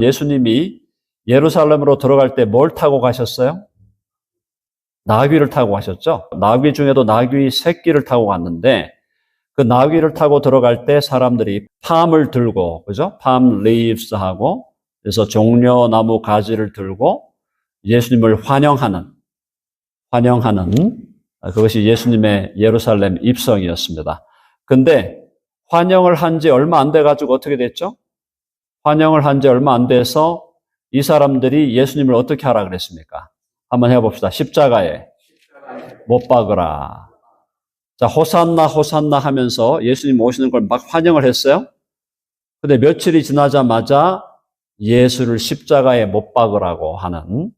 예수님이 예루살렘으로 들어갈 때 뭘 타고 가셨어요? 나귀를 타고 가셨죠. 나귀 중에도 나귀 새끼를 타고 갔는데 그 나귀를 타고 들어갈 때 사람들이 팜을 들고, 그죠? 팜 리브스 하고, 그래서 종려나무 가지를 들고 예수님을 환영하는 그것이 예수님의 예루살렘 입성이었습니다. 근데 환영을 한 지 얼마 안 돼가지고 어떻게 됐죠? 환영을 한 지 얼마 안 돼서 이 사람들이 예수님을 어떻게 하라 그랬습니까? 한번 해봅시다. 십자가에 못 박으라. 자, 호산나 호산나 하면서 예수님 오시는 걸 막 환영을 했어요. 근데 며칠이 지나자마자 예수를 십자가에 못 박으라고 하는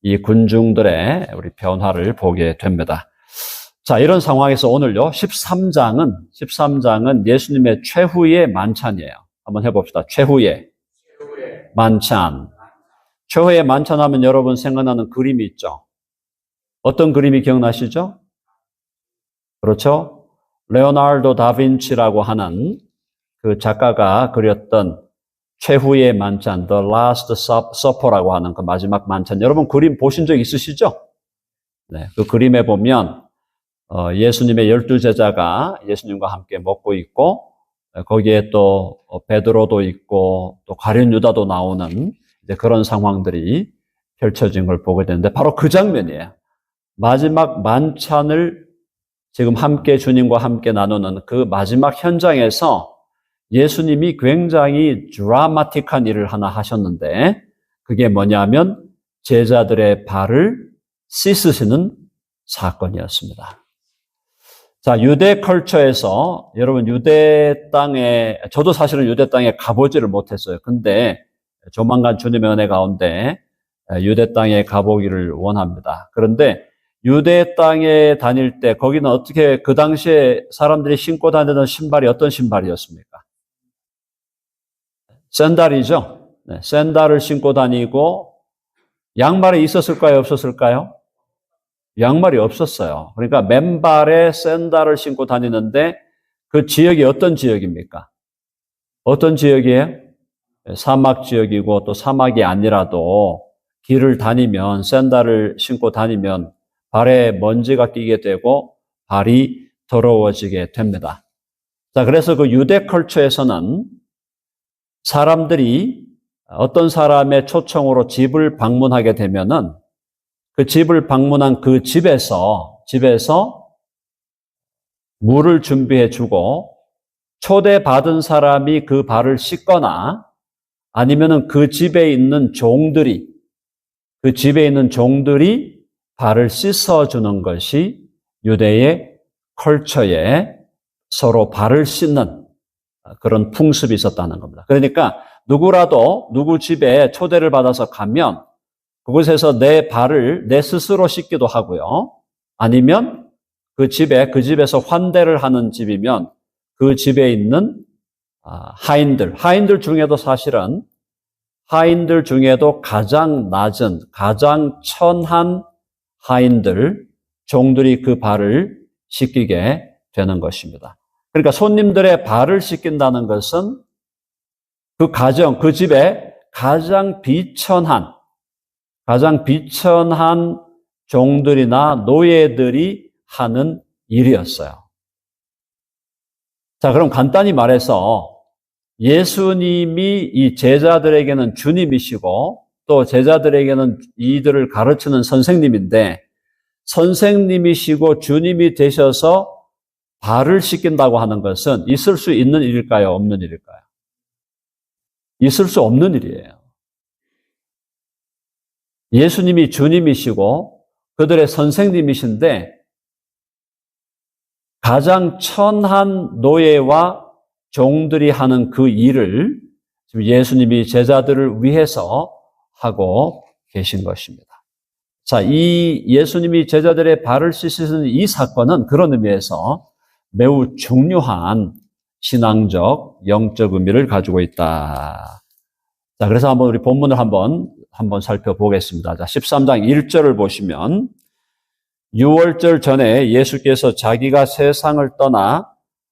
이 군중들의 우리 변화를 보게 됩니다. 자, 이런 상황에서 오늘요, 13장은 예수님의 최후의 만찬이에요. 한번 해봅시다. 최후의 만찬. 최후의 만찬하면 여러분 생각나는 그림이 있죠? 어떤 그림이 기억나시죠? 그렇죠? 레오나르도 다빈치라고 하는 그 작가가 그렸던 최후의 만찬, The Last Supper라고 하는 그 마지막 만찬. 여러분 그림 보신 적 있으시죠? 네, 그 그림에 보면 예수님의 12제자가 예수님과 함께 먹고 있고 거기에 또 베드로도 있고 또 가룟 유다도 나오는 이제 그런 상황들이 펼쳐진 걸 보게 되는데 바로 그 장면이에요. 마지막 만찬을 지금 함께 주님과 함께 나누는 그 마지막 현장에서 예수님이 굉장히 드라마틱한 일을 하나 하셨는데 그게 뭐냐면 제자들의 발을 씻으시는 사건이었습니다. 자, 유대 컬처에서 여러분 유대 땅에 저도 사실은 유대 땅에 가보지를 못했어요. 근데 조만간 주님의 은혜 가운데 유대 땅에 가보기를 원합니다. 그런데 유대 땅에 다닐 때 거기는 어떻게 그 당시에 사람들이 신고 다니던 신발이 어떤 신발이었습니까? 샌들이죠. 네, 샌들을 신고 다니고 양말이 있었을까요? 없었을까요? 양말이 없었어요. 그러니까 맨발에 샌들을 신고 다니는데 그 지역이 어떤 지역입니까? 어떤 지역이에요? 사막 지역이고 또 사막이 아니라도 길을 다니면 샌들을 신고 다니면 발에 먼지가 끼게 되고 발이 더러워지게 됩니다. 자, 그래서 그 유대 컬처에서는 사람들이 어떤 사람의 초청으로 집을 방문하게 되면은 그 집을 방문한 그 집에서 물을 준비해 주고 초대받은 사람이 그 발을 씻거나 아니면은 그 집에 있는 종들이 발을 씻어주는 것이 유대의 컬처에 서로 발을 씻는 그런 풍습이 있었다는 겁니다. 그러니까 누구라도 누구 집에 초대를 받아서 가면 그곳에서 내 발을 내 스스로 씻기도 하고요. 아니면 그 집에서 환대를 하는 집이면 그 집에 있는 하인들 중에도 사실은 하인들 중에도 가장 낮은, 가장 천한 하인들, 종들이 그 발을 씻기게 되는 것입니다. 그러니까 손님들의 발을 씻긴다는 것은 그 집에 가장 비천한 종들이나 노예들이 하는 일이었어요. 자, 그럼 간단히 말해서 예수님이 이 제자들에게는 주님이시고 또 제자들에게는 이들을 가르치는 선생님인데 선생님이시고 주님이 되셔서 발을 씻긴다고 하는 것은 있을 수 있는 일일까요? 없는 일일까요? 있을 수 없는 일이에요. 예수님이 주님이시고 그들의 선생님이신데 가장 천한 노예와 종들이 하는 그 일을 지금 예수님이 제자들을 위해서 하고 계신 것입니다. 자, 이 예수님이 제자들의 발을 씻으시는 이 사건은 그런 의미에서 매우 중요한 신앙적, 영적 의미를 가지고 있다. 자, 그래서 한번 우리 본문을 한번 살펴보겠습니다. 자, 13장 1절을 보시면 유월절 전에 예수께서 자기가 세상을 떠나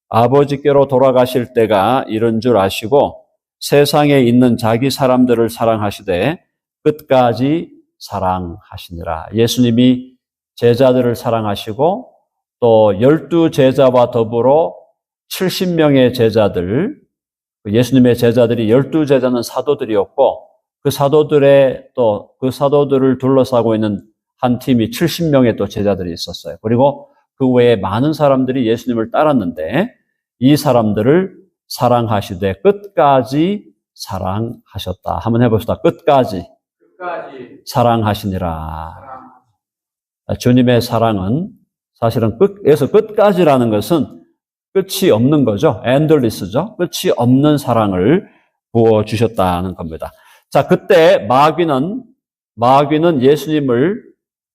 아버지께로 돌아가실 때가 이른 줄 아시고 세상에 있는 자기 사람들을 사랑하시되 끝까지 사랑하시니라. 예수님이 제자들을 사랑하시고 또 12제자와 더불어 70명의 제자들, 예수님의 제자들이 12제자는 사도들이었고 그 사도들을 둘러싸고 있는 한 팀이 70명의 또 제자들이 있었어요. 그리고 그 외에 많은 사람들이 예수님을 따랐는데 이 사람들을 사랑하시되 끝까지 사랑하셨다. 한번 해봅시다. 끝까지 사랑하시니라. 주님의 사랑은 사실은 끝에서 끝까지라는 것은 끝이 없는 거죠. endless죠. 끝이 없는 사랑을 부어주셨다는 겁니다. 자, 그때 마귀는 예수님을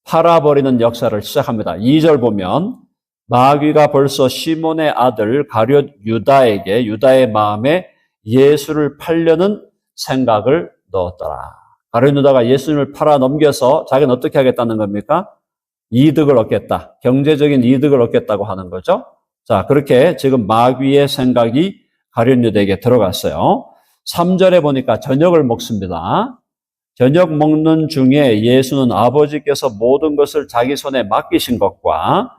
팔아버리는 역사를 시작합니다. 2절 보면 마귀가 벌써 시몬의 아들 가룟 유다의 마음에 예수를 팔려는 생각을 넣었더라. 가룟 유다가 예수님을 팔아 넘겨서 자기는 어떻게 하겠다는 겁니까? 이득을 얻겠다. 경제적인 이득을 얻겠다고 하는 거죠. 자, 그렇게 지금 마귀의 생각이 가룟 유다에게 들어갔어요. 3절에 보니까 저녁을 먹습니다. 저녁 먹는 중에 예수는 아버지께서 모든 것을 자기 손에 맡기신 것과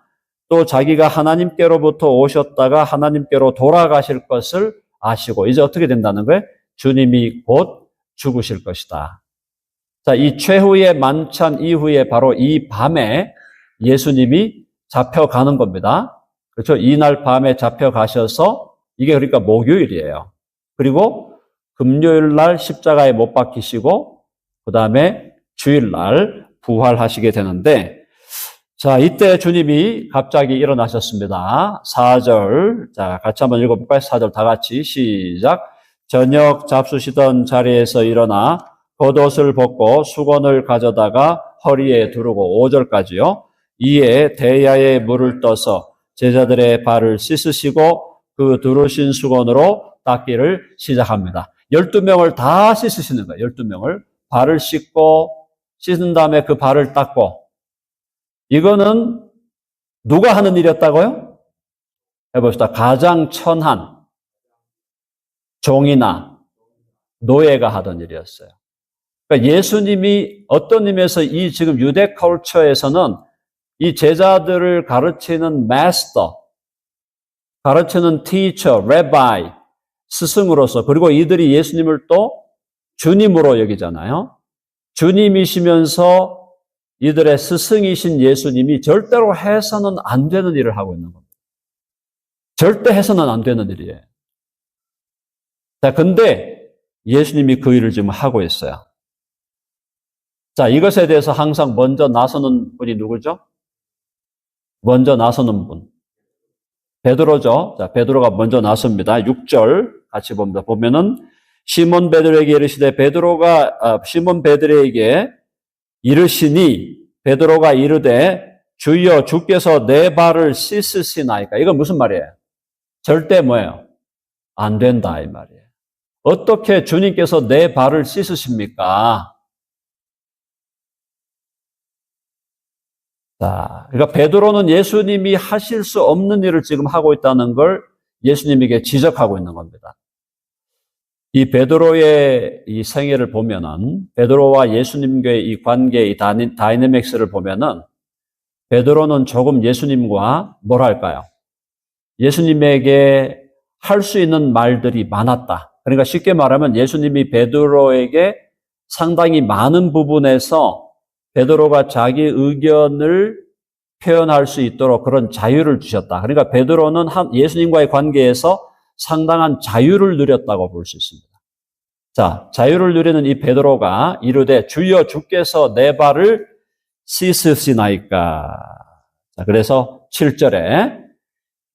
또 자기가 하나님께로부터 오셨다가 하나님께로 돌아가실 것을 아시고 이제 어떻게 된다는 거예요? 주님이 곧 죽으실 것이다. 자, 이 최후의 만찬 이후에 바로 이 밤에 예수님이 잡혀가는 겁니다. 그렇죠? 이날 밤에 잡혀가셔서 이게 그러니까 목요일이에요. 그리고 금요일 날 십자가에 못 박히시고 그 다음에 주일날 부활하시게 되는데 자, 이때 주님이 갑자기 일어나셨습니다. 4절. 자, 같이 한번 읽어볼까요? 4절 다 같이 시작. 저녁 잡수시던 자리에서 일어나 겉옷을 벗고 수건을 가져다가 허리에 두르고 5절까지요. 이에 대야에 물을 떠서 제자들의 발을 씻으시고 그 두르신 수건으로 닦기를 시작합니다. 12명을 다 씻으시는 거예요. 12명을. 발을 씻고 씻은 다음에 그 발을 닦고 이거는 누가 하는 일이었다고요? 해봅시다. 가장 천한 종이나 노예가 하던 일이었어요. 그러니까 예수님이 어떤 의미에서 이 지금 유대 컬처에서는 이 제자들을 가르치는 마스터, 가르치는 티처, 레바이, 스승으로서 그리고 이들이 예수님을 또 주님으로 여기잖아요. 주님이시면서 이들의 스승이신 예수님이 절대로 해서는 안 되는 일을 하고 있는 겁니다. 절대 해서는 안 되는 일이에요. 자, 근데 예수님이 그 일을 지금 하고 있어요. 자, 이것에 대해서 항상 먼저 나서는 분이 누구죠? 먼저 나서는 분. 베드로죠. 자, 베드로가 먼저 나섭니다. 6절 같이 봅니다. 보면은 시몬 베드로에게 이르시되 시몬 베드로에게 이르시니 베드로가 이르되 주여 주께서 내 발을 씻으시나이까. 이건 무슨 말이에요? 절대 뭐예요? 안 된다 이 말이에요. 어떻게 주님께서 내 발을 씻으십니까? 자, 그러니까 베드로는 예수님이 하실 수 없는 일을 지금 하고 있다는 걸 예수님에게 지적하고 있는 겁니다. 이 베드로의 이 생애를 보면은 베드로와 예수님과의 이 관계의 이 다이내믹스를 보면은 베드로는 조금 예수님과 뭐랄까요? 예수님에게 할 수 있는 말들이 많았다. 그러니까 쉽게 말하면 예수님이 베드로에게 상당히 많은 부분에서 베드로가 자기 의견을 표현할 수 있도록 그런 자유를 주셨다. 그러니까 베드로는 예수님과의 관계에서 상당한 자유를 누렸다고 볼 수 있습니다. 자, 자유를 누리는 이 베드로가 이르되 주여 주께서 내 발을 씻으시나이까. 자, 그래서 7절에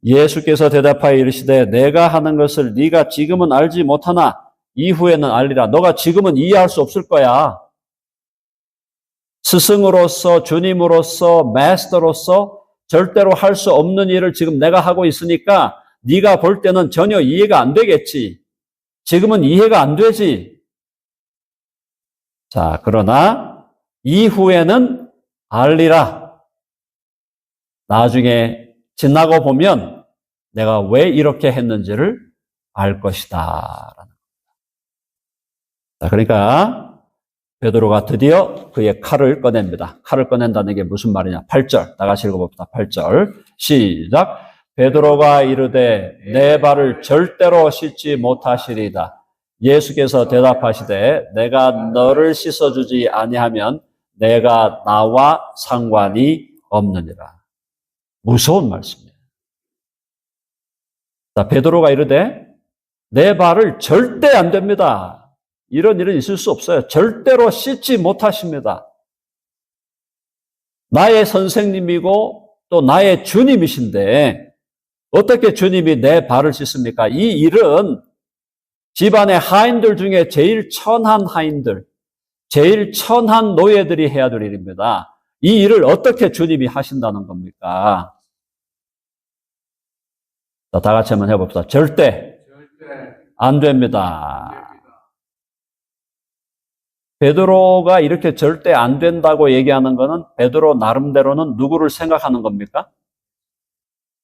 예수께서 대답하여 이르시되 내가 하는 것을 네가 지금은 알지 못하나 이후에는 알리라. 너가 지금은 이해할 수 없을 거야. 스승으로서 주님으로서 마스터로서 절대로 할 수 없는 일을 지금 내가 하고 있으니까 네가 볼 때는 전혀 이해가 안 되겠지. 지금은 이해가 안 되지. 자, 그러나 이후에는 알리라. 나중에 지나고 보면 내가 왜 이렇게 했는지를 알 것이다. 그러니까 베드로가 드디어 그의 칼을 꺼냅니다. 칼을 꺼낸다는 게 무슨 말이냐? 8절. 다 같이 읽어봅시다. 8절. 시작. 베드로가 이르되 내 발을 절대로 씻지 못하시리이다. 예수께서 대답하시되 내가 너를 씻어주지 아니하면 내가 나와 상관이 없느니라. 무서운 말씀이에요. 자, 베드로가 이르되 내 발을 절대 안 됩니다. 이런 일은 있을 수 없어요. 절대로 씻지 못하십니다. 나의 선생님이고 또 나의 주님이신데 어떻게 주님이 내 발을 씻습니까? 이 일은 집안의 하인들 중에 제일 천한 하인들, 제일 천한 노예들이 해야 될 일입니다. 이 일을 어떻게 주님이 하신다는 겁니까? 자, 다 같이 한번 해봅시다. 절대 안 됩니다. 베드로가 이렇게 절대 안 된다고 얘기하는 것은 베드로 나름대로는 누구를 생각하는 겁니까?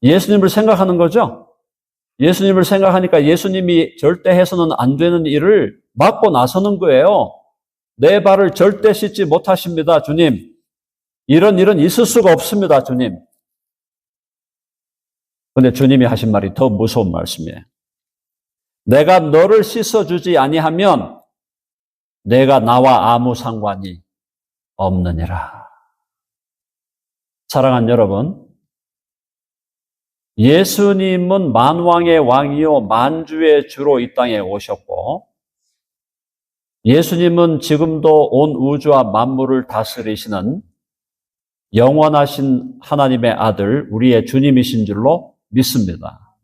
예수님을 생각하는 거죠? 예수님을 생각하니까 예수님이 절대 해서는 안 되는 일을 막고 나서는 거예요. 내 발을 절대 씻지 못하십니다, 주님. 이런 일은 있을 수가 없습니다, 주님. 근데 주님이 하신 말이 더 무서운 말씀이에요. 내가 너를 씻어주지 아니하면 내가 나와 아무 상관이 없느니라. 사랑하는 여러분, 예수님은 만왕의 왕이요 만주의 주로 이 땅에 오셨고 예수님은 지금도 온 우주와 만물을 다스리시는 영원하신 하나님의 아들, 우리의 주님이신 줄로 믿습니다.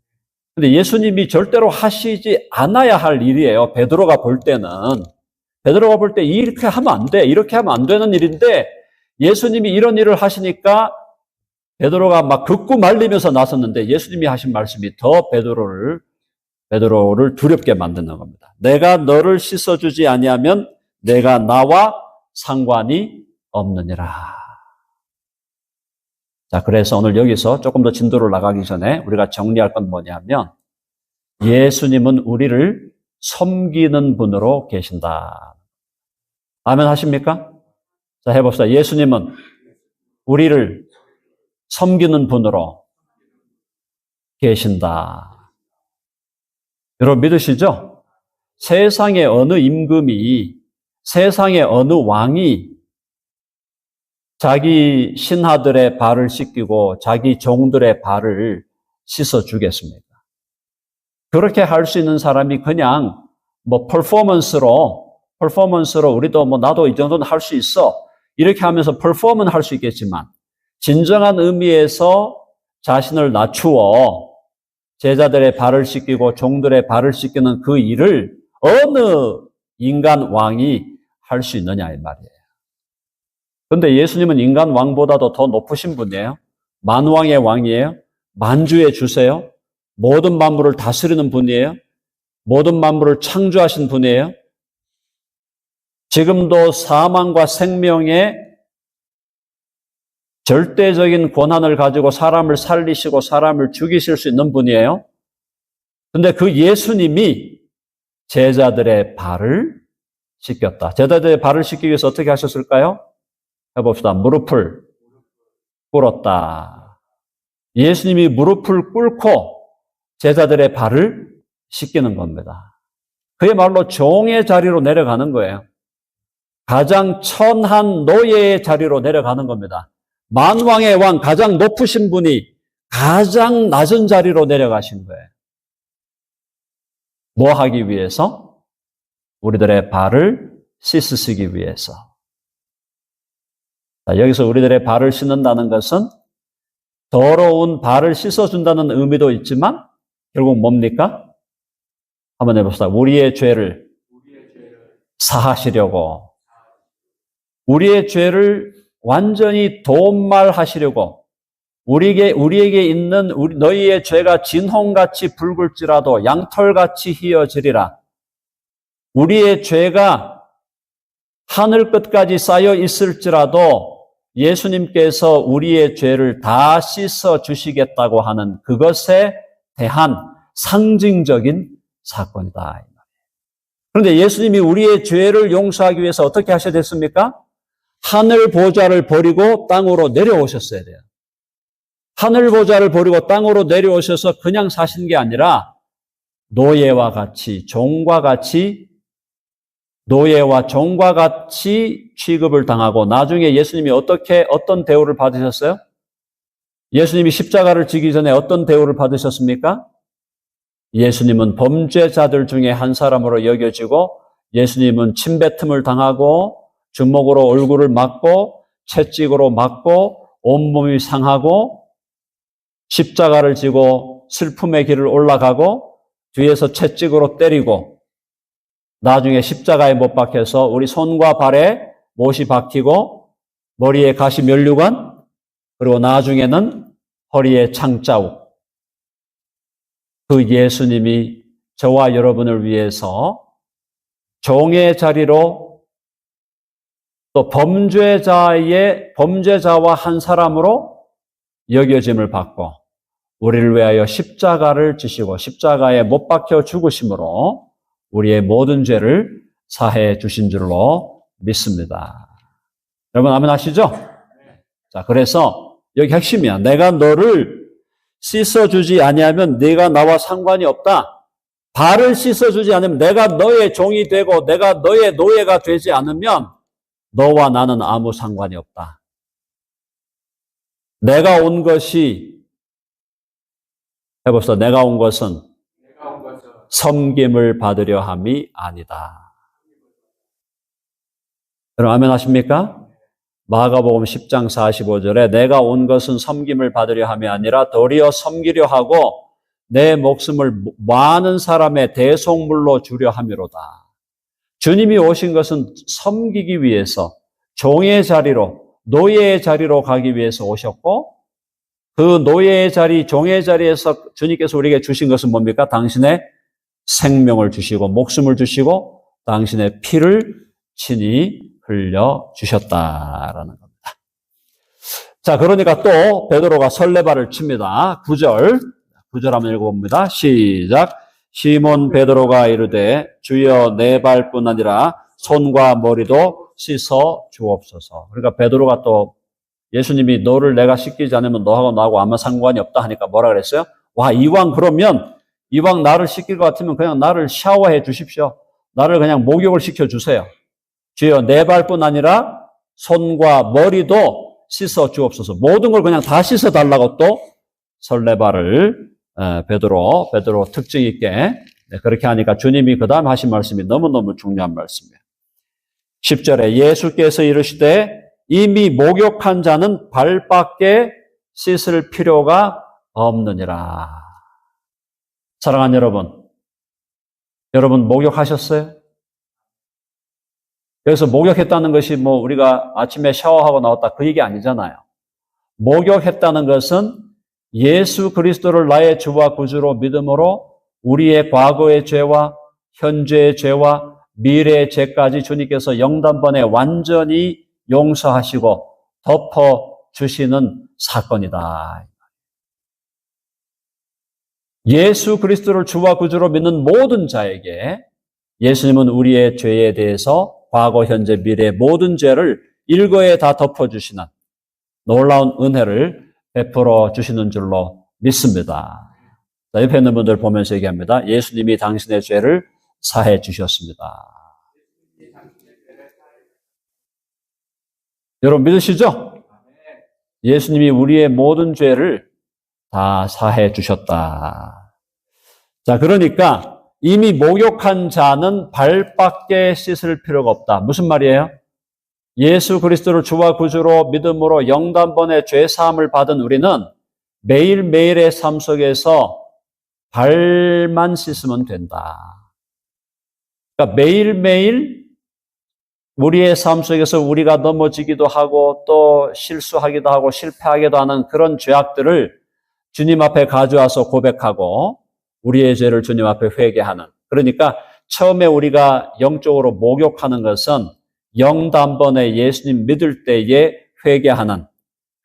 근데 예수님이 절대로 하시지 않아야 할 일이에요. 베드로가 볼 때는. 베드로가 볼 때 이렇게 하면 안 돼. 이렇게 하면 안 되는 일인데 예수님이 이런 일을 하시니까 베드로가 막 긋고 말리면서 나섰는데 예수님이 하신 말씀이 더 베드로를 두렵게 만드는 겁니다. 내가 너를 씻어주지 아니하면 내가 나와 상관이 없느니라. 자, 그래서 오늘 여기서 조금 더 진도를 나가기 전에 우리가 정리할 건 뭐냐면 예수님은 우리를 섬기는 분으로 계신다. 아멘 하십니까? 자, 해봅시다. 예수님은 우리를 섬기는 분으로 계신다. 여러분 믿으시죠? 세상의 어느 임금이, 세상의 어느 왕이 자기 신하들의 발을 씻기고 자기 종들의 발을 씻어주겠습니까? 그렇게 할 수 있는 사람이 그냥 퍼포먼스로 우리도 나도 이 정도는 할 수 있어. 이렇게 하면서 퍼포먼 할 수 있겠지만 진정한 의미에서 자신을 낮추어 제자들의 발을 씻기고 종들의 발을 씻기는 그 일을 어느 인간 왕이 할 수 있느냐 이 말이에요. 그런데 예수님은 인간 왕보다도 더 높으신 분이에요. 만왕의 왕이에요. 만주의 주세요. 모든 만물을 다스리는 분이에요. 모든 만물을 창조하신 분이에요. 지금도 사망과 생명의 절대적인 권한을 가지고 사람을 살리시고 사람을 죽이실 수 있는 분이에요. 그런데 그 예수님이 제자들의 발을 씻겼다. 제자들의 발을 씻기 위해서 어떻게 하셨을까요? 해봅시다. 무릎을 꿇었다. 예수님이 무릎을 꿇고 제자들의 발을 씻기는 겁니다. 그야말로 종의 자리로 내려가는 거예요. 가장 천한 노예의 자리로 내려가는 겁니다. 만왕의 왕, 가장 높으신 분이 가장 낮은 자리로 내려가신 거예요. 뭐 하기 위해서? 우리들의 발을 씻으시기 위해서. 여기서 우리들의 발을 씻는다는 것은 더러운 발을 씻어준다는 의미도 있지만 결국 뭡니까? 한번 해봅시다. 우리의 죄를 사하시려고, 우리의 죄를 완전히 도말하시려고, 우리에게 있는 너희의 죄가 진홍같이 붉을지라도 양털같이 희어지리라. 우리의 죄가 하늘 끝까지 쌓여 있을지라도 예수님께서 우리의 죄를 다 씻어 주시겠다고 하는 그것에 대한 상징적인 사건이다. 그런데 예수님이 우리의 죄를 용서하기 위해서 어떻게 하셔야 됐습니까? 하늘 보좌를 버리고 땅으로 내려오셨어야 돼요. 하늘 보좌를 버리고 땅으로 내려오셔서 그냥 사신 게 아니라 노예와 종과 같이 취급을 당하고 나중에 예수님이 어떤 대우를 받으셨어요? 예수님이 십자가를 지기 전에 어떤 대우를 받으셨습니까? 예수님은 범죄자들 중에 한 사람으로 여겨지고 예수님은 침뱉음을 당하고 주먹으로 얼굴을 맞고 채찍으로 맞고 온몸이 상하고 십자가를 지고 슬픔의 길을 올라가고 뒤에서 채찍으로 때리고 나중에 십자가에 못 박혀서 우리 손과 발에 못이 박히고 머리에 가시 면류관 그리고 나중에는 허리에 창자국. 그 예수님이 저와 여러분을 위해서 종의 자리로 또 범죄자와 한 사람으로 여겨짐을 받고 우리를 위하여 십자가를 지시고 십자가에 못 박혀 죽으심으로 우리의 모든 죄를 사해 주신 줄로 믿습니다. 여러분 아멘 하시죠? 자, 그래서 여기 핵심이야. 내가 너를 씻어주지 아니하면 네가 나와 상관이 없다. 발을 씻어주지 않으면 내가 너의 종이 되고 내가 너의 노예가 되지 않으면 너와 나는 아무 상관이 없다. 내가 온 것은 섬김을 받으려 함이 아니다. 여러분 아멘 하십니까? 마가복음 10장 45절에 내가 온 것은 섬김을 받으려 함이 아니라 도리어 섬기려 하고 내 목숨을 많은 사람의 대속물로 주려 함이로다. 주님이 오신 것은 섬기기 위해서 종의 자리로 노예의 자리로 가기 위해서 오셨고 그 노예의 자리, 종의 자리에서 주님께서 우리에게 주신 것은 뭡니까? 당신의 생명을 주시고 목숨을 주시고 당신의 피를 친히 흘려주셨다라는 겁니다. 자, 그러니까 또 베드로가 설레발을 칩니다. 9절 한번 읽어봅니다. 시작. 시몬 베드로가 이르되 주여 내 발뿐 아니라 손과 머리도 씻어 주옵소서. 그러니까 베드로가 또 예수님이 너를 내가 씻기지 않으면 너하고 나하고 아무 상관이 없다 하니까 뭐라 그랬어요? 와, 이왕 나를 씻길 것 같으면 그냥 나를 샤워해 주십시오. 나를 그냥 목욕을 시켜 주세요. 주여 내 발뿐 아니라 손과 머리도 씻어 주옵소서. 모든 걸 그냥 다 씻어 달라고 또 설레발을 베드로 특징 있게 그렇게 하니까 주님이 그 다음 하신 말씀이 너무너무 중요한 말씀이에요. 10절에 예수께서 이르시되 이미 목욕한 자는 발밖에 씻을 필요가 없느니라. 사랑하는 여러분 목욕하셨어요? 여기서 목욕했다는 것이 우리가 아침에 샤워하고 나왔다 그 얘기 아니잖아요. 목욕했다는 것은 예수 그리스도를 나의 주와 구주로 믿음으로 우리의 과거의 죄와 현재의 죄와 미래의 죄까지 주님께서 영단번에 완전히 용서하시고 덮어주시는 사건이다. 예수 그리스도를 주와 구주로 믿는 모든 자에게 예수님은 우리의 죄에 대해서 과거, 현재, 미래의 모든 죄를 일거에 다 덮어주시는 놀라운 은혜를 베풀어 주시는 줄로 믿습니다. 자, 옆에 있는 분들 보면서 얘기합니다. 예수님이 당신의 죄를 사해 주셨습니다. 여러분 믿으시죠? 예수님이 우리의 모든 죄를 다 사해 주셨다. 자, 그러니까 이미 목욕한 자는 발밖에 씻을 필요가 없다. 무슨 말이에요? 예수 그리스도를 주와 구주로 믿음으로 영단번에 죄 사함을 받은 우리는 매일매일의 삶 속에서 발만 씻으면 된다. 그러니까 매일매일 우리의 삶 속에서 우리가 넘어지기도 하고 또 실수하기도 하고 실패하기도 하는 그런 죄악들을 주님 앞에 가져와서 고백하고 우리의 죄를 주님 앞에 회개하는. 그러니까 처음에 우리가 영적으로 목욕하는 것은 영단번에 예수님 믿을 때에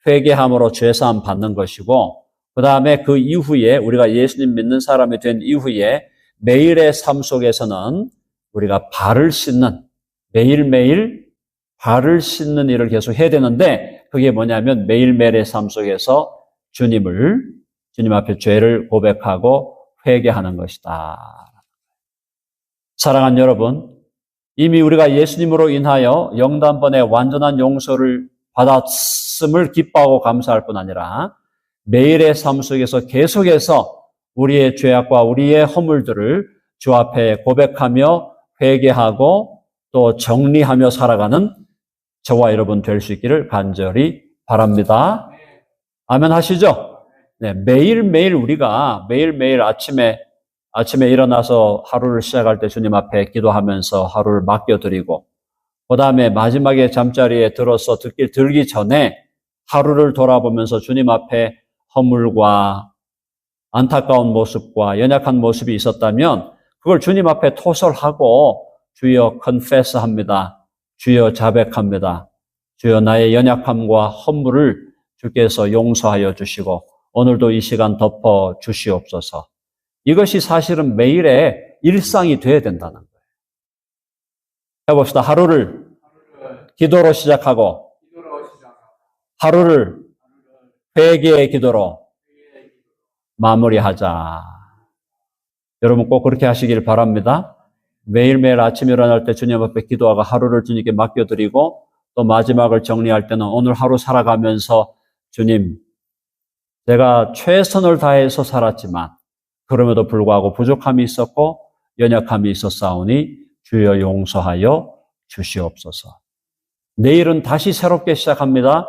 회개함으로 죄사함 받는 것이고 그 다음에 그 이후에 우리가 예수님 믿는 사람이 된 이후에 매일의 삶 속에서는 우리가 발을 씻는, 매일매일 발을 씻는 일을 계속 해야 되는데, 그게 뭐냐면 매일매일의 삶 속에서 주님 앞에 죄를 고백하고 회개하는 것이다. 사랑하는 여러분, 이미 우리가 예수님으로 인하여 영단번에 완전한 용서를 받았음을 기뻐하고 감사할 뿐 아니라 매일의 삶 속에서 계속해서 우리의 죄악과 우리의 허물들을 주 앞에 고백하며 회개하고 또 정리하며 살아가는 저와 여러분 될 수 있기를 간절히 바랍니다. 아멘 하시죠? 네, 매일매일 우리가 매일매일 아침에 일어나서 하루를 시작할 때 주님 앞에 기도하면서 하루를 맡겨드리고, 그 다음에 마지막에 잠자리에 들기 전에 하루를 돌아보면서 주님 앞에 허물과 안타까운 모습과 연약한 모습이 있었다면 그걸 주님 앞에 토설하고 주여 confess합니다. 주여 자백합니다. 주여 나의 연약함과 허물을 주께서 용서하여 주시고 오늘도 이 시간 덮어 주시옵소서. 이것이 사실은 매일의 일상이 되어야 된다는 거예요. 해봅시다. 하루를 기도로 시작하고 하루를 회개의 기도로 마무리하자. 여러분 꼭 그렇게 하시길 바랍니다. 매일매일 아침에 일어날 때 주님 앞에 기도하고 하루를 주님께 맡겨드리고 또 마지막을 정리할 때는 오늘 하루 살아가면서 주님, 내가 최선을 다해서 살았지만 그럼에도 불구하고 부족함이 있었고 연약함이 있었사오니 주여 용서하여 주시옵소서. 내일은 다시 새롭게 시작합니다.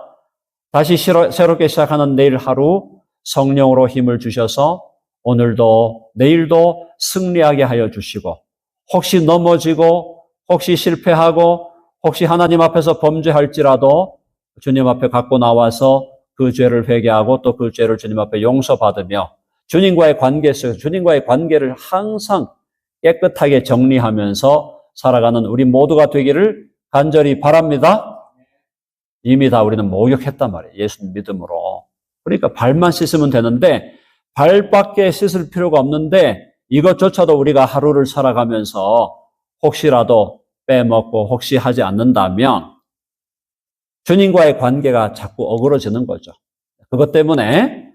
다시 새롭게 시작하는 내일 하루 성령으로 힘을 주셔서 오늘도 내일도 승리하게 하여 주시고 혹시 넘어지고 혹시 실패하고 혹시 하나님 앞에서 범죄할지라도 주님 앞에 갖고 나와서 그 죄를 회개하고 또 그 죄를 주님 앞에 용서받으며 주님과의 관계 속에서 주님과의 관계를 항상 깨끗하게 정리하면서 살아가는 우리 모두가 되기를 간절히 바랍니다. 이미 다 우리는 목욕했단 말이에요. 예수님 믿음으로. 그러니까 발만 씻으면 되는데 발밖에 씻을 필요가 없는데 이것조차도 우리가 하루를 살아가면서 혹시라도 빼먹고 혹시 하지 않는다면 주님과의 관계가 자꾸 어그러지는 거죠. 그것 때문에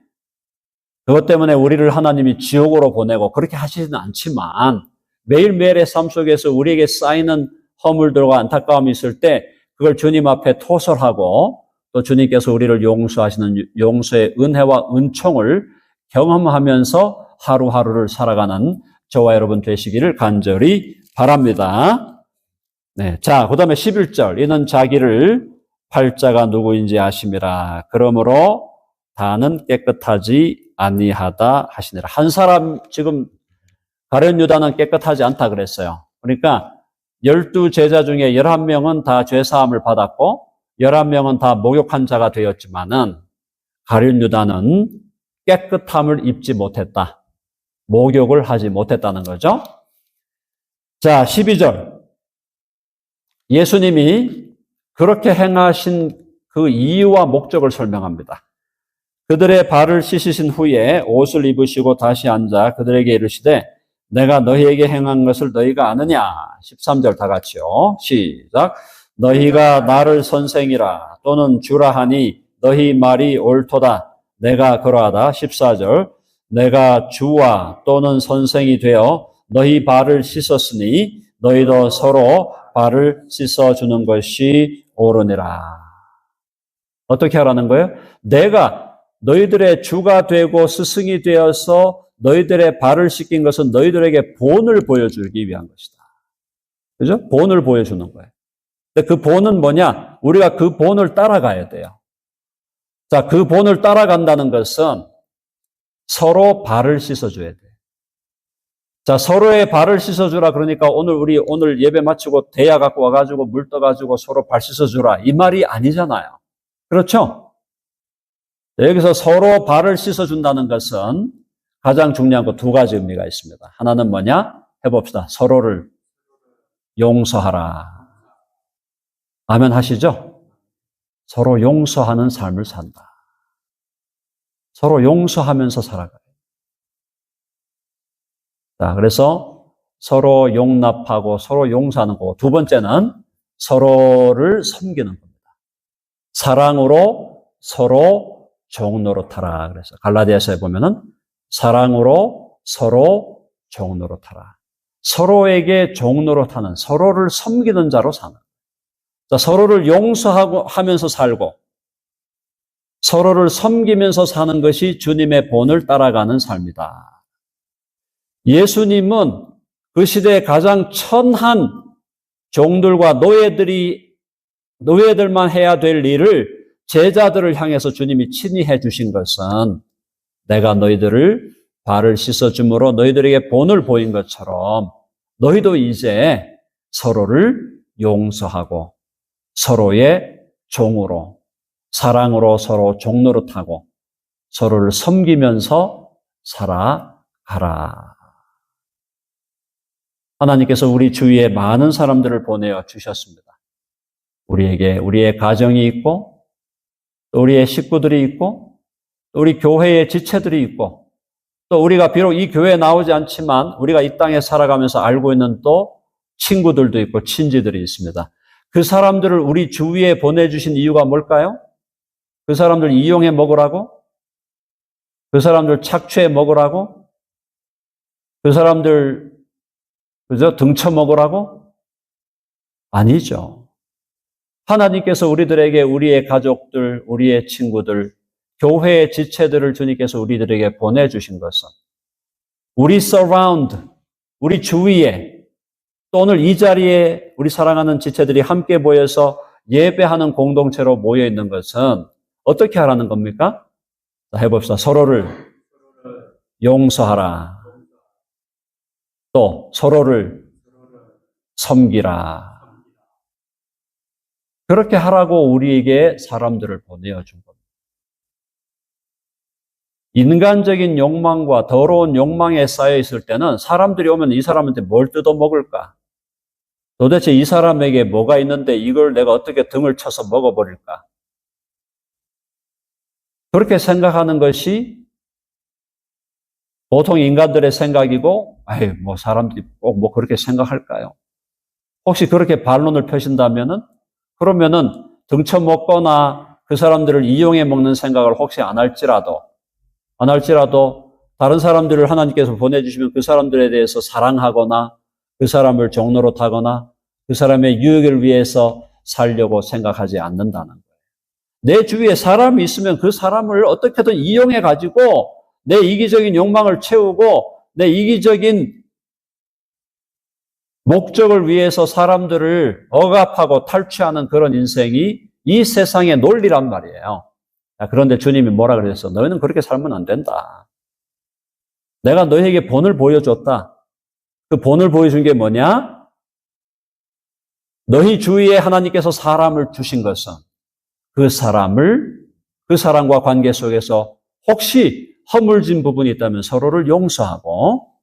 우리를 하나님이 지옥으로 보내고 그렇게 하시지는 않지만 매일매일의 삶 속에서 우리에게 쌓이는 허물들과 안타까움이 있을 때 그걸 주님 앞에 토설하고 또 주님께서 우리를 용서하시는 용서의 은혜와 은총을 경험하면서 하루하루를 살아가는 저와 여러분 되시기를 간절히 바랍니다. 네, 자, 그 다음에 11절. 이는 자기를 팔자가 누구인지 아심이라. 그러므로 다는 깨끗하지 아니하다 하시니라. 한 사람 지금 가룟 유다는 깨끗하지 않다 그랬어요. 그러니까 12제자 중에 11명은 다 죄사함을 받았고 11명은 다 목욕한 자가 되었지만은 가룟 유다는 깨끗함을 입지 못했다. 목욕을 하지 못했다는 거죠. 자, 12절. 예수님이 그렇게 행하신 그 이유와 목적을 설명합니다. 그들의 발을 씻으신 후에 옷을 입으시고 다시 앉아 그들에게 이르시되 내가 너희에게 행한 것을 너희가 아느냐? 13절 다 같이요. 시작. 너희가 나를 선생이라 또는 주라 하니 너희 말이 옳도다. 내가 그러하다. 14절. 내가 주와 또는 선생이 되어 너희 발을 씻었으니 너희도 서로 발을 씻어주는 것이 옳으니라. 어떻게 하라는 거예요? 내가 너희들의 주가 되고 스승이 되어서 너희들의 발을 씻긴 것은 너희들에게 본을 보여주기 위한 것이다. 그죠? 본을 보여주는 거예요. 근데 그 본은 뭐냐? 우리가 그 본을 따라가야 돼요. 자, 그 본을 따라간다는 것은 서로 발을 씻어줘야 돼요. 자, 서로의 발을 씻어주라. 그러니까 오늘 예배 마치고 대야 갖고 와가지고 물 떠가지고 서로 발 씻어주라. 이 말이 아니잖아요. 그렇죠? 여기서 서로 발을 씻어준다는 것은 가장 중요한 거 두 가지 의미가 있습니다. 하나는 뭐냐? 해봅시다. 서로를 용서하라. 아멘 하시죠? 서로 용서하는 삶을 산다. 서로 용서하면서 살아가요. 자, 그래서 서로 용납하고 서로 용서하는 거고, 두 번째는 서로를 섬기는 겁니다. 사랑으로 서로 종노릇하라. 그래서 갈라디아서에 보면은 사랑으로 서로 종노릇하라. 서로에게 종노릇하는, 서로를 섬기는 자로 사는. 서로를 용서하고 하면서 살고 서로를 섬기면서 사는 것이 주님의 본을 따라가는 삶이다. 예수님은 그 시대의 가장 천한 종들과 노예들만 해야 될 일을 제자들을 향해서 주님이 친히 해주신 것은 내가 너희들을 발을 씻어줌으로 너희들에게 본을 보인 것처럼 너희도 이제 서로를 용서하고 서로의 종으로 사랑으로 서로 종노릇하고 서로를 섬기면서 살아가라. 하나님께서 우리 주위에 많은 사람들을 보내어 주셨습니다. 우리에게 우리의 가정이 있고 또 우리의 식구들이 있고 또 우리 교회의 지체들이 있고 또 우리가 비록 이 교회에 나오지 않지만 우리가 이 땅에 살아가면서 알고 있는 또 친구들도 있고 친지들이 있습니다. 그 사람들을 우리 주위에 보내주신 이유가 뭘까요? 그 사람들 이용해 먹으라고? 그 사람들 착취해 먹으라고? 그 사람들 그저 등쳐 먹으라고? 아니죠. 하나님께서 우리들에게 우리의 가족들, 우리의 친구들, 교회의 지체들을 주님께서 우리들에게 보내주신 것은 우리 서라운드, 우리 주위에 또 오늘 이 자리에 우리 사랑하는 지체들이 함께 모여서 예배하는 공동체로 모여 있는 것은 어떻게 하라는 겁니까? 해봅시다. 서로를 용서하라. 또 서로를 섬기라. 그렇게 하라고 우리에게 사람들을 보내준 겁니다. 인간적인 욕망과 더러운 욕망에 쌓여 있을 때는 사람들이 오면 이 사람한테 뭘 뜯어먹을까? 도대체 이 사람에게 뭐가 있는데 이걸 내가 어떻게 등을 쳐서 먹어버릴까? 그렇게 생각하는 것이 보통 인간들의 생각이고, 뭐 사람들이 꼭 뭐 그렇게 생각할까요? 혹시 그렇게 반론을 펴신다면은, 그러면은 등쳐먹거나 그 사람들을 이용해 먹는 생각을 혹시 안 할지라도 다른 사람들을 하나님께서 보내주시면 그 사람들에 대해서 사랑하거나 그 사람을 종노릇하거나 그 사람의 유익을 위해서 살려고 생각하지 않는다는 거예요. 내 주위에 사람이 있으면 그 사람을 어떻게든 이용해 가지고 내 이기적인 욕망을 채우고 내 이기적인 목적을 위해서 사람들을 억압하고 탈취하는 그런 인생이 이 세상의 논리란 말이에요. 그런데 주님이 뭐라 그랬어? 너희는 그렇게 살면 안 된다. 내가 너희에게 본을 보여줬다. 그 본을 보여준 게 뭐냐? 너희 주위에 하나님께서 사람을 주신 것은 그 사람과 관계 속에서 혹시 허물진 부분이 있다면 서로를 용서하고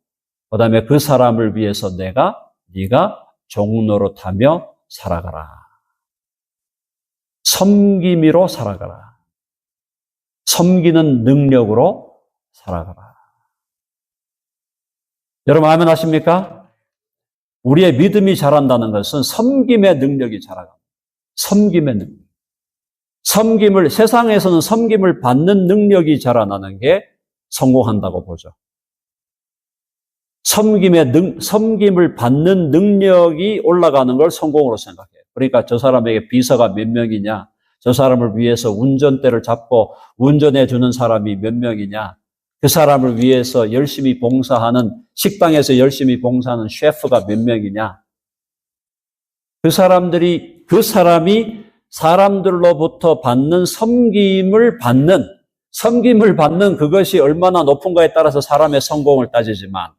그다음에 그 사람을 위해서 네가 종노릇하며 살아가라. 섬김이로 살아가라. 섬기는 능력으로 살아가라. 여러분 아멘 하십니까? 우리의 믿음이 자란다는 것은 섬김의 능력이 자라갑니다. 섬김의 능력. 세상에서는 섬김을 받는 능력이 자라나는 게 성공한다고 보죠. 섬김을 받는 능력이 올라가는 걸 성공으로 생각해요. 그러니까 저 사람에게 비서가 몇 명이냐, 저 사람을 위해서 운전대를 잡고 운전해 주는 사람이 몇 명이냐, 그 사람을 위해서 열심히 봉사하는, 식당에서 열심히 봉사하는 셰프가 몇 명이냐, 그 사람이 사람들로부터 받는 섬김을 받는 그것이 얼마나 높은가에 따라서 사람의 성공을 따지지만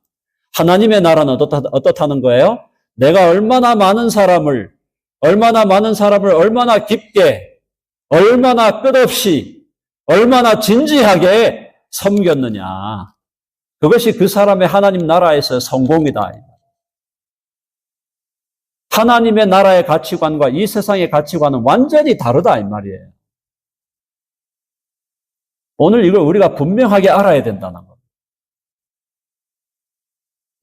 하나님의 나라는 어떻다는 거예요? 내가 얼마나 많은 사람을 얼마나 깊게, 얼마나 끝없이, 얼마나 진지하게 섬겼느냐. 그것이 그 사람의 하나님 나라에서 성공이다. 하나님의 나라의 가치관과 이 세상의 가치관은 완전히 다르다 이 말이에요. 오늘 이걸 우리가 분명하게 알아야 된다는 겁니다.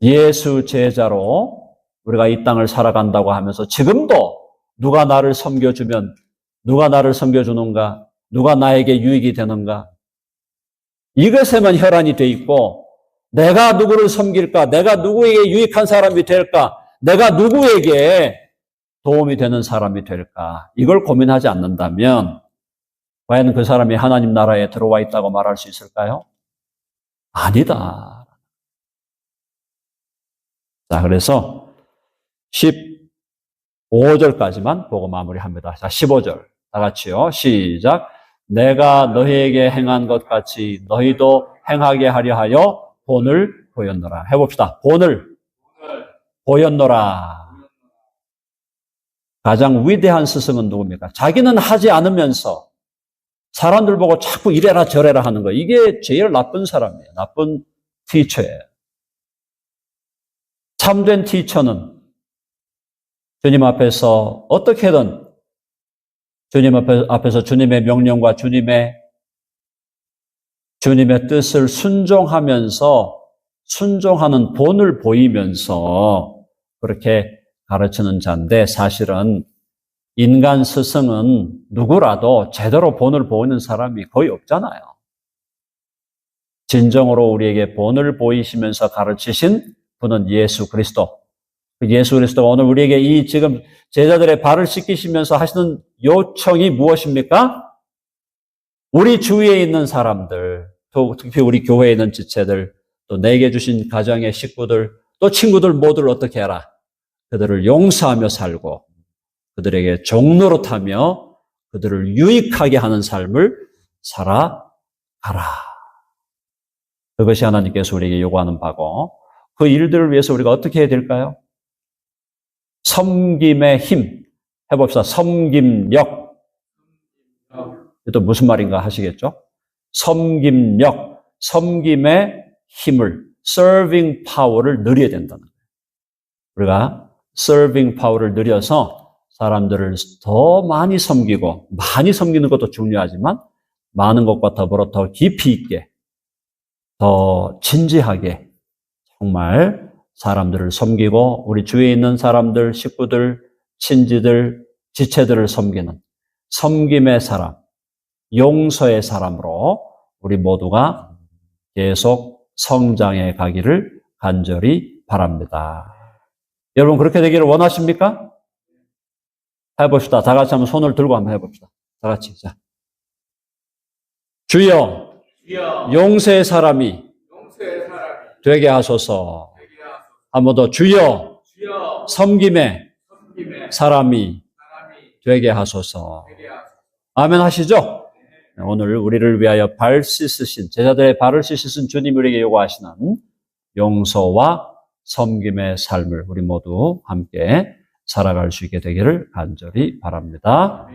예수 제자로 우리가 이 땅을 살아간다고 하면서 지금도 누가 나를 섬겨주면 누가 나를 섬겨주는가? 누가 나에게 유익이 되는가? 이것에만 혈안이 돼 있고 내가 누구를 섬길까? 내가 누구에게 유익한 사람이 될까? 내가 누구에게 도움이 되는 사람이 될까? 이걸 고민하지 않는다면 과연 그 사람이 하나님 나라에 들어와 있다고 말할 수 있을까요? 아니다. 자, 그래서 15절까지만 보고 마무리합니다. 자, 15절. 다 같이요. 시작. 내가 너희에게 행한 것 같이 너희도 행하게 하려 하여 본을 보였노라. 해봅시다. 본을 보였노라. 가장 위대한 스승은 누굽니까? 자기는 하지 않으면서 사람들 보고 자꾸 이래라 저래라 하는 거. 이게 제일 나쁜 사람이에요. 나쁜 티처예요. 참된 티처는 주님 앞에서 어떻게든 주님 앞에서 주님의 명령과 주님의 뜻을 순종하면서 순종하는 본을 보이면서 그렇게 가르치는 자인데 사실은 인간 스승은 누구라도 제대로 본을 보이는 사람이 거의 없잖아요. 진정으로 우리에게 본을 보이시면서 가르치신 분은 예수 그리스도. 예수 그리스도가 오늘 우리에게 이 지금 제자들의 발을 씻기시면서 하시는 요청이 무엇입니까? 우리 주위에 있는 사람들, 또 특히 우리 교회에 있는 지체들, 또 내게 주신 가정의 식구들, 또 친구들 모두를 어떻게 해라? 그들을 용서하며 살고 그들에게 종노릇하며 그들을 유익하게 하는 삶을 살아가라. 그것이 하나님께서 우리에게 요구하는 바고 그 일들을 위해서 우리가 어떻게 해야 될까요? 섬김의 힘. 해봅시다. 섬김력. 또 무슨 말인가 하시겠죠? 섬김력, 섬김의 힘을, serving power를 누려야 된다는 거예요. 우리가 serving power를 누려서 사람들을 더 많이 섬기고, 많이 섬기는 것도 중요하지만 많은 것과 더불어 더 깊이 있게, 더 진지하게 정말 사람들을 섬기고 우리 주위에 있는 사람들, 식구들, 친지들, 지체들을 섬기는 섬김의 사람, 용서의 사람으로 우리 모두가 계속 성장해 가기를 간절히 바랍니다. 여러분 그렇게 되기를 원하십니까? 해봅시다. 다 같이 한번 손을 들고 한번 해봅시다. 다 같이. 자. 주여, 용서의 사람이 되게 하소서. 한 번 더 주여, 섬김의 사람이 되게 하소서. 아멘 하시죠? 오늘 우리를 위하여 발 씻으신, 제자들의 발을 씻으신 주님 우리에게 요구하시는 용서와 섬김의 삶을 우리 모두 함께 살아갈 수 있게 되기를 간절히 바랍니다.